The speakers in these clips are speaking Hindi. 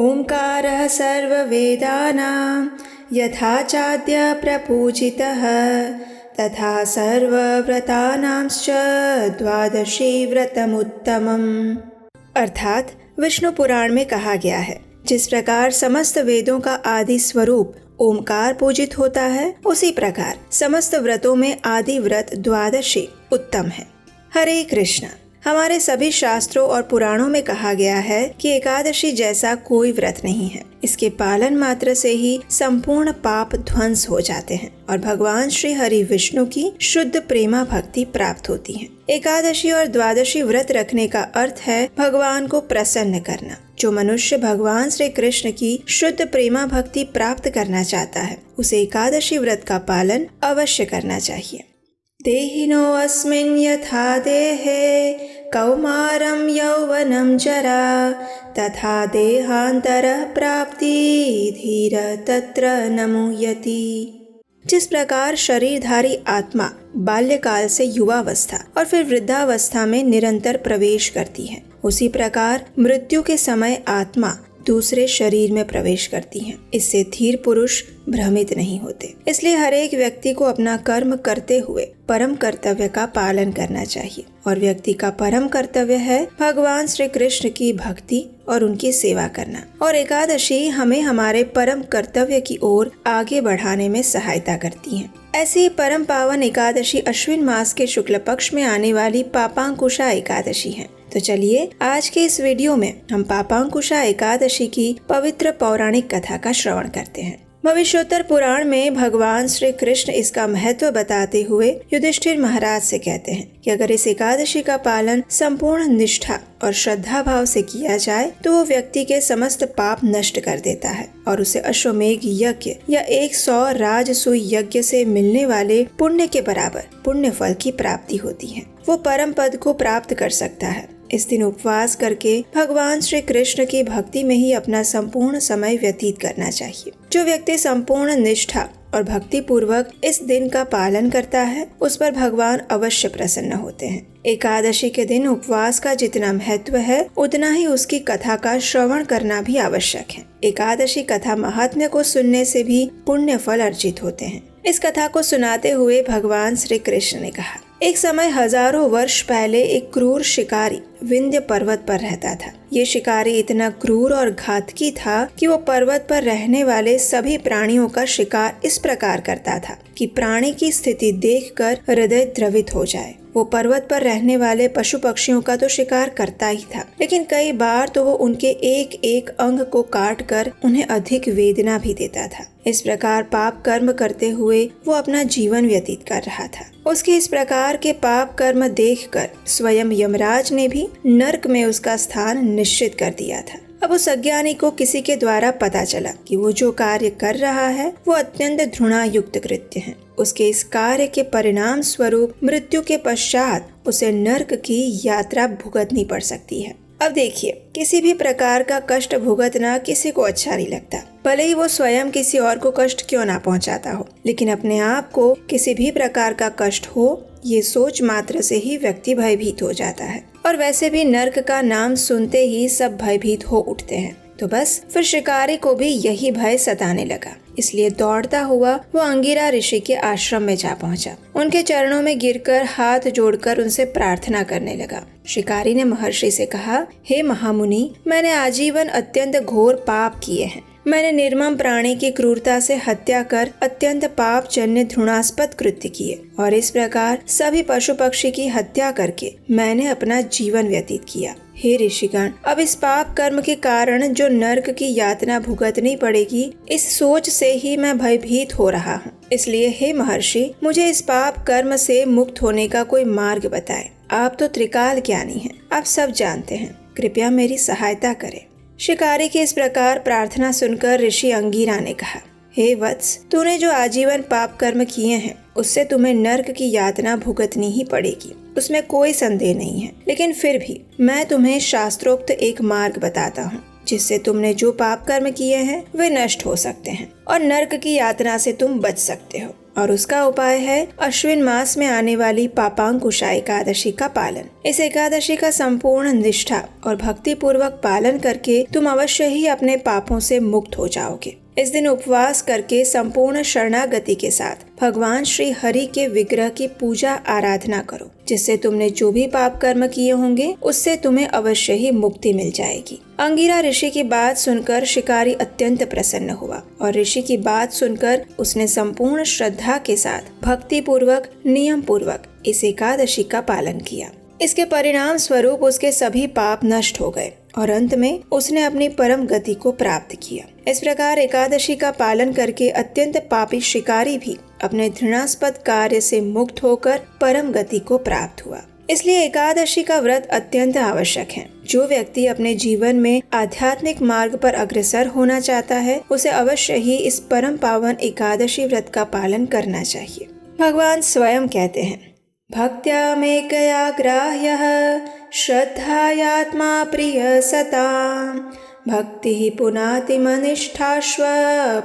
ओंकारः सर्ववेदानां यथा चाद्य प्रपूजितः तथा सर्वव्रतानांश्च द्वादशी व्रतमुत्तमम्। अर्थात विष्णु पुराण में कहा गया है, जिस प्रकार समस्त वेदों का आदि स्वरूप ओमकार पूजित होता है, उसी प्रकार समस्त व्रतों में आदि व्रत द्वादशी उत्तम है। हरे कृष्ण। हमारे सभी शास्त्रों और पुराणों में कहा गया है कि एकादशी जैसा कोई व्रत नहीं है। इसके पालन मात्र से ही संपूर्ण पाप ध्वंस हो जाते हैं और भगवान श्री हरि विष्णु की शुद्ध प्रेमा भक्ति प्राप्त होती है। एकादशी और द्वादशी व्रत रखने का अर्थ है भगवान को प्रसन्न करना। जो मनुष्य भगवान श्री कृष्ण की शुद्ध प्रेमा भक्ति प्राप्त करना चाहता है, उसे एकादशी व्रत का पालन अवश्य करना चाहिए। देहिनो अस्मिन् यथा देहे कौमारं यौवनं जरा तथा देहांतरः प्राप्ति धीर तत्र न मुह्यति। जिस प्रकार शरीरधारी आत्मा बाल्यकाल से युवावस्था और फिर वृद्धावस्था में निरंतर प्रवेश करती है, उसी प्रकार मृत्यु के समय आत्मा दूसरे शरीर में प्रवेश करती हैं। इससे धीर पुरुष भ्रमित नहीं होते। इसलिए हर एक व्यक्ति को अपना कर्म करते हुए परम कर्तव्य का पालन करना चाहिए और व्यक्ति का परम कर्तव्य है भगवान श्री कृष्ण की भक्ति और उनकी सेवा करना। और एकादशी हमें हमारे परम कर्तव्य की ओर आगे बढ़ाने में सहायता करती है। ऐसी परम पावन एकादशी अश्विन मास के शुक्ल पक्ष में आने वाली पापांकुशा एकादशी है। तो चलिए आज के इस वीडियो में हम पापांकुशा एकादशी की पवित्र पौराणिक कथा का श्रवण करते हैं। भविष्योत्तर पुराण में भगवान श्री कृष्ण इसका महत्व बताते हुए युधिष्ठिर महाराज से कहते हैं कि अगर इस एकादशी का पालन संपूर्ण निष्ठा और श्रद्धा भाव से किया जाए तो वो व्यक्ति के समस्त पाप नष्ट कर देता है और उसे अश्वमेघ यज्ञ या 100 राजसूय यज्ञ से मिलने वाले पुण्य के बराबर पुण्य फल की प्राप्ति होती है। वो परम पद को प्राप्त कर सकता है। इस दिन उपवास करके भगवान श्री कृष्ण की भक्ति में ही अपना संपूर्ण समय व्यतीत करना चाहिए। जो व्यक्ति संपूर्ण निष्ठा और भक्ति पूर्वक इस दिन का पालन करता है, उस पर भगवान अवश्य प्रसन्न होते हैं। एकादशी के दिन उपवास का जितना महत्व है, उतना ही उसकी कथा का श्रवण करना भी आवश्यक है। एकादशी कथा महात्म्य को सुनने से भी पुण्य फल अर्जित होते हैं। इस कथा को सुनाते हुए भगवान श्री कृष्ण ने कहा, एक समय हजारों वर्ष पहले एक क्रूर शिकारी विंध्य पर्वत पर रहता था। ये शिकारी इतना क्रूर और घातकी था कि वो पर्वत पर रहने वाले सभी प्राणियों का शिकार इस प्रकार करता था कि प्राणी की स्थिति देखकर हृदय द्रवित हो जाए। वो पर्वत पर रहने वाले पशु पक्षियों का तो शिकार करता ही था, लेकिन कई बार तो वो उनके एक एक अंग को काट कर उन्हें अधिक वेदना भी देता था। इस प्रकार पाप कर्म करते हुए वो अपना जीवन व्यतीत कर रहा था। उसके इस प्रकार के पाप कर्म देखकर स्वयं यमराज ने भी नरक में उसका स्थान निश्चित कर दिया था। अब उस अज्ञानी को किसी के द्वारा पता चला कि वो जो कार्य कर रहा है वो अत्यंत घृणायुक्त कृत्य है। उसके इस कार्य के परिणाम स्वरूप मृत्यु के पश्चात उसे नरक की यात्रा भुगतनी पड़ सकती है। अब देखिए, किसी भी प्रकार का कष्ट भुगतना किसी को अच्छा नहीं लगता, भले ही वो स्वयं किसी और को कष्ट क्यों ना पहुंचाता हो, लेकिन अपने आप को किसी भी प्रकार का कष्ट हो, ये सोच मात्र से ही व्यक्ति भयभीत हो जाता है। और वैसे भी नरक का नाम सुनते ही सब भयभीत हो उठते हैं। तो बस फिर शिकारी को भी यही भय सताने लगा। इसलिए दौड़ता हुआ वो अंगिरा ऋषि के आश्रम में जा पहुंचा। उनके चरणों में गिरकर हाथ जोड़कर उनसे प्रार्थना करने लगा। शिकारी ने महर्षि से कहा, हे महामुनि, मैंने आजीवन अत्यंत घोर पाप किए हैं। मैंने निर्मम प्राणी की क्रूरता से हत्या कर अत्यंत पापजन्य घृणास्पद कृत्य किए और इस प्रकार सभी पशु पक्षी की हत्या करके मैंने अपना जीवन व्यतीत किया। हे ऋषिगण, अब इस पाप कर्म के कारण जो नरक की यातना भुगतनी पड़ेगी, इस सोच से ही मैं भयभीत हो रहा हूँ। इसलिए हे महर्षि, मुझे इस पाप कर्म से मुक्त होने का कोई मार्ग बताएं। आप तो त्रिकाल ज्ञानी हैं, आप सब जानते हैं, कृपया मेरी सहायता करें। शिकारी की इस प्रकार प्रार्थना सुनकर ऋषि अंगिरा ने कहा, हे वत्स, तूने जो आजीवन पाप कर्म किए हैं उससे तुम्हें नरक की यातना भुगतनी ही पड़ेगी, उसमें कोई संदेह नहीं है। लेकिन फिर भी मैं तुम्हें शास्त्रोक्त एक मार्ग बताता हूँ, जिससे तुमने जो पाप कर्म किए हैं वे नष्ट हो सकते हैं और नरक की यातना से तुम बच सकते हो। और उसका उपाय है अश्विन मास में आने वाली पापांकुशा एकादशी का पालन। इस एकादशी का संपूर्ण निष्ठा और भक्ति पूर्वक पालन करके तुम अवश्य ही अपने पापों से मुक्त हो जाओगे। इस दिन उपवास करके संपूर्ण शरणागति के साथ भगवान श्री हरि के विग्रह की पूजा आराधना करो, जिससे तुमने जो भी पाप कर्म किए होंगे उससे तुम्हें अवश्य ही मुक्ति मिल जाएगी। अंगिरा ऋषि की बात सुनकर शिकारी अत्यंत प्रसन्न हुआ और ऋषि की बात सुनकर उसने संपूर्ण श्रद्धा के साथ भक्ति पूर्वक नियम पूर्वक इस एकादशी का पालन किया। इसके परिणाम स्वरूप उसके सभी पाप नष्ट हो गए और अंत में उसने अपनी परम गति को प्राप्त किया। इस प्रकार एकादशी का पालन करके अत्यंत पापी शिकारी भी अपने घृणास्पद कार्य से मुक्त होकर परम गति को प्राप्त हुआ। इसलिए एकादशी का व्रत अत्यंत आवश्यक है। जो व्यक्ति अपने जीवन में आध्यात्मिक मार्ग पर अग्रसर होना चाहता है उसे अवश्य ही इस परम पावन एकादशी व्रत का पालन करना चाहिए। भगवान स्वयं कहते हैं, भक्त्यामेकया ग्राह्यः श्रद्धायात्मा प्रिय सतां भक्तिः पुनाति मनिष्ठाश्व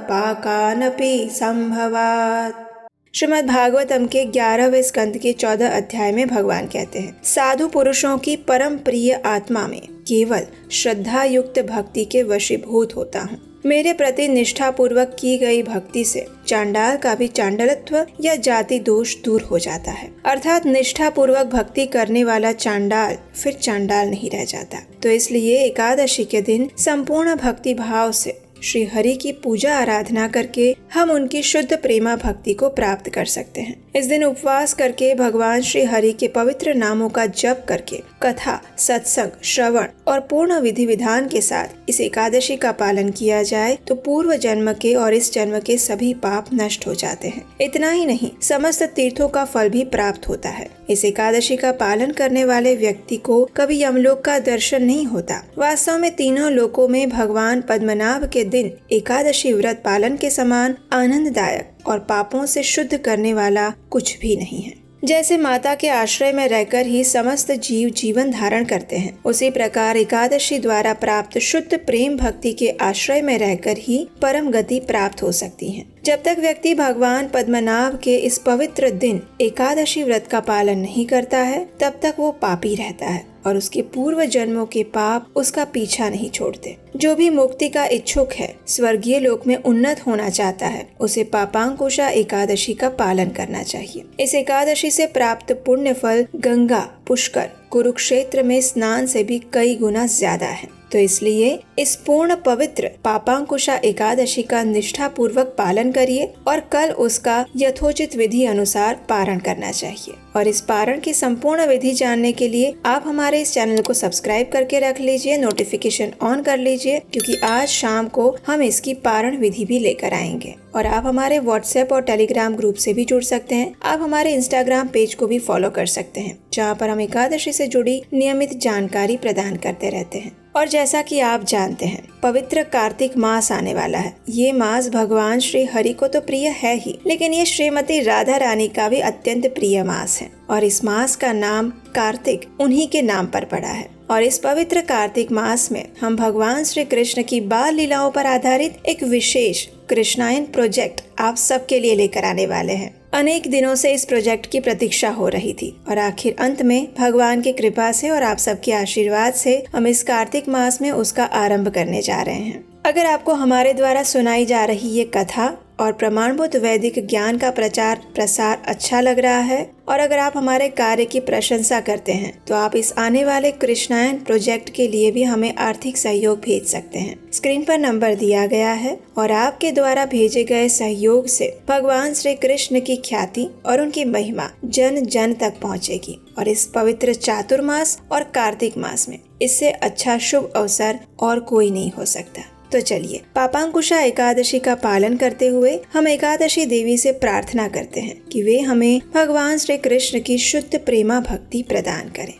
पाकानपि संभवात्। श्रीमद् भागवतम के 11वें स्कंद के 14 अध्याय में भगवान कहते हैं, साधु पुरुषों की परम प्रिय आत्मा में केवल श्रद्धा युक्त भक्ति के वशीभूत होता हूँ। मेरे प्रति निष्ठा पूर्वक की गई भक्ति से चांडाल का भी चांडलत्व या जाति दोष दूर हो जाता है। अर्थात निष्ठा पूर्वक भक्ति करने वाला चांडाल फिर चांडाल नहीं रह जाता। तो इसलिए एकादशी के दिन संपूर्ण भक्ति भाव से श्री हरि की पूजा आराधना करके हम उनकी शुद्ध प्रेमा भक्ति को प्राप्त कर सकते हैं। इस दिन उपवास करके भगवान श्री हरि के पवित्र नामों का जप करके कथा, सत्संग, श्रवण और पूर्ण विधि विधान के साथ इस एकादशी का पालन किया जाए तो पूर्व जन्म के और इस जन्म के सभी पाप नष्ट हो जाते हैं। इतना ही नहीं, समस्त तीर्थों का फल भी प्राप्त होता है। इस एकादशी का पालन करने वाले व्यक्ति को कभी यमलोक का दर्शन नहीं होता। वास्तव में तीनों लोकों में भगवान पद्मनाभ के दिन एकादशी व्रत पालन के समान आनंददायक और पापों से शुद्ध करने वाला कुछ भी नहीं है। जैसे माता के आश्रय में रहकर ही समस्त जीव जीवन धारण करते हैं, उसी प्रकार एकादशी द्वारा प्राप्त शुद्ध प्रेम भक्ति के आश्रय में रहकर ही परम गति प्राप्त हो सकती है। जब तक व्यक्ति भगवान पद्मनाभ के इस पवित्र दिन एकादशी व्रत का पालन नहीं करता है तब तक वो पापी रहता है और उसके पूर्व जन्मों के पाप उसका पीछा नहीं छोड़ते। जो भी मुक्ति का इच्छुक है, स्वर्गीय लोक में उन्नत होना चाहता है, उसे पापांकुशा एकादशी का पालन करना चाहिए। इस एकादशी से प्राप्त पुण्य फल गंगा, पुष्कर, कुरुक्षेत्र में स्नान से भी कई गुना ज्यादा है। तो इसलिए इस पूर्ण पवित्र पापांकुशा एकादशी का निष्ठा पूर्वक पालन करिए और कल उसका यथोचित विधि अनुसार पारण करना चाहिए। और इस पारण की संपूर्ण विधि जानने के लिए आप हमारे इस चैनल को सब्सक्राइब करके रख लीजिए, नोटिफिकेशन ऑन कर लीजिए, क्योंकि आज शाम को हम इसकी पारण विधि भी लेकर आएंगे। और आप हमारे व्हाट्सएप और टेलीग्राम ग्रुप से भी जुड़ सकते हैं। आप हमारे इंस्टाग्राम पेज को भी फॉलो कर सकते हैं, जहाँ पर हम एकादशी से जुड़ी नियमित जानकारी प्रदान करते रहते हैं। और जैसा कि आप जानते हैं, पवित्र कार्तिक मास आने वाला है। ये मास भगवान श्री हरि को तो प्रिय है ही, लेकिन ये श्रीमती राधा रानी का भी अत्यंत प्रिय मास है। और इस मास का नाम कार्तिक उन्हीं के नाम पर पड़ा है। और इस पवित्र कार्तिक मास में हम भगवान श्री कृष्ण की बाल लीलाओं पर आधारित एक विशेष कृष्णायन प्रोजेक्ट आप सबके लिए लेकर आने वाले हैं। अनेक दिनों से इस प्रोजेक्ट की प्रतीक्षा हो रही थी और आखिर अंत में भगवान की कृपा से और आप सबके आशीर्वाद से हम इस कार्तिक मास में उसका आरंभ करने जा रहे हैं। अगर आपको हमारे द्वारा सुनाई जा रही ये कथा और प्रमाणभूत वैदिक ज्ञान का प्रचार प्रसार अच्छा लग रहा है और अगर आप हमारे कार्य की प्रशंसा करते हैं तो आप इस आने वाले कृष्णायन प्रोजेक्ट के लिए भी हमें आर्थिक सहयोग भेज सकते हैं। स्क्रीन पर नंबर दिया गया है और आपके द्वारा भेजे गए सहयोग से भगवान श्री कृष्ण की ख्याति और उनकी महिमा जन जन तक पहुंचेगी। और इस पवित्र चातुर्मास और कार्तिक मास में इससे अच्छा शुभ अवसर और कोई नहीं हो सकता। तो चलिए पापांकुशा एकादशी का पालन करते हुए हम एकादशी देवी से प्रार्थना करते हैं कि वे हमें भगवान श्री कृष्ण की शुद्ध प्रेमा भक्ति प्रदान करें।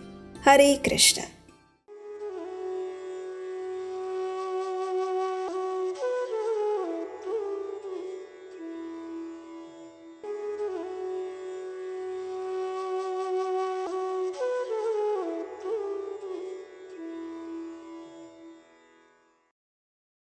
हरे कृष्ण।